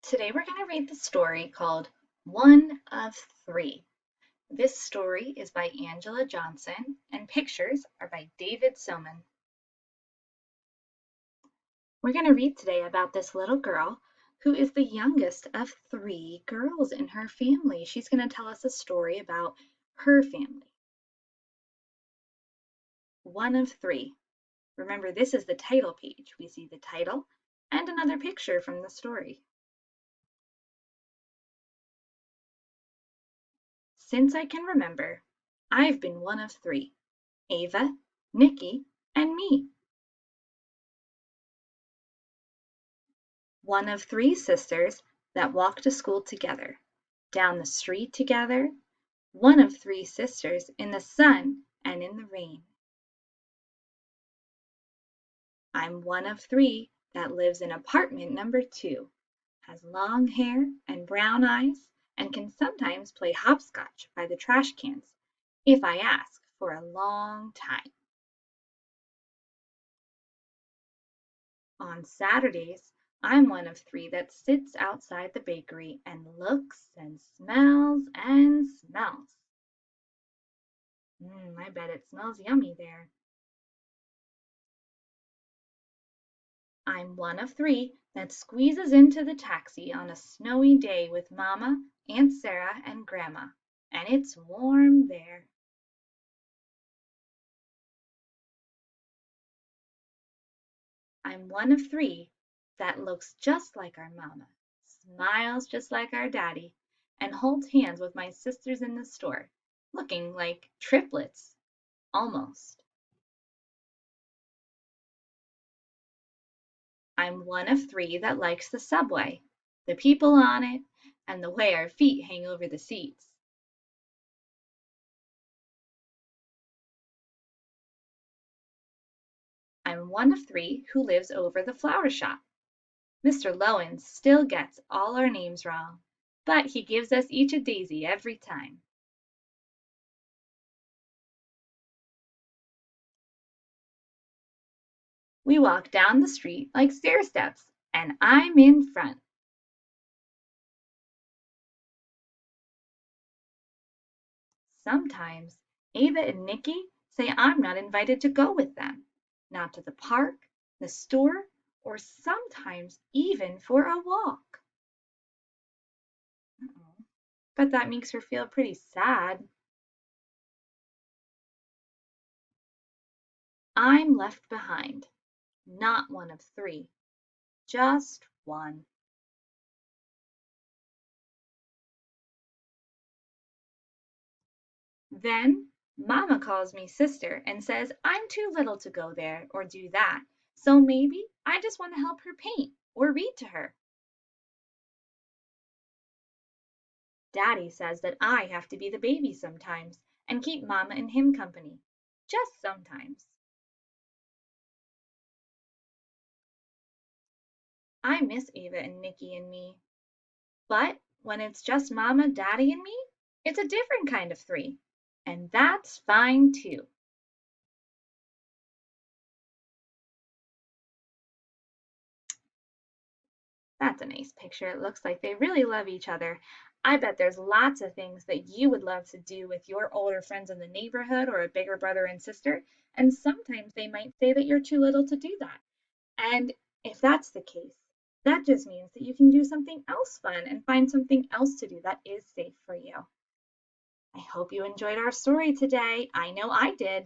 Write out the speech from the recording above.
Today we're going to read the story called One of Three. This story is by Angela Johnson and pictures are by David Soman. We're going to read today about this little girl who is the youngest of three girls in her family. She's going to tell us a story about her family. One of three. Remember, this is the title page. We see the title and another picture from the story. Since I can remember, I've been one of three: Ava, Nikki, and me. One of three sisters that walk to school together, down the street together, one of three sisters in the sun and in the rain. I'm one of three that lives in apartment number 2, has long hair and brown eyes, and can sometimes play hopscotch by the trash cans if I ask for a long time. On Saturdays, I'm one of three that sits outside the bakery and looks and smells and smells. I bet it smells yummy there. I'm one of three that squeezes into the taxi on a snowy day with Mama, Aunt Sarah, and Grandma, and it's warm there. I'm one of three that looks just like our Mama, smiles just like our Daddy, and holds hands with my sisters in the store, looking like triplets, almost. I'm one of three that likes the subway, the people on it, and the way our feet hang over the seats. I'm one of three who lives over the flower shop. Mr. Lowen still gets all our names wrong, but he gives us each a daisy every time. We walk down the street like stair steps, and I'm in front. Sometimes Ava and Nikki say I'm not invited to go with them, not to the park, the store, or sometimes even for a walk. But that makes her feel pretty sad. I'm left behind, not one of three, just one. Then Mama calls me sister and says I'm too little to go there or do that, so maybe I just want to help her paint or read to her. Daddy says that I have to be the baby sometimes and keep Mama and him company, just sometimes. I miss Ava and Nikki and me. But when it's just Mama, Daddy, and me, it's a different kind of three. And that's fine too. That's a nice picture. It looks like they really love each other. I bet there's lots of things that you would love to do with your older friends in the neighborhood or a bigger brother and sister, and sometimes they might say that you're too little to do that. And if that's the case, that just means that you can do something else fun and find something else to do that is safe for you. I hope you enjoyed our story today. I know I did.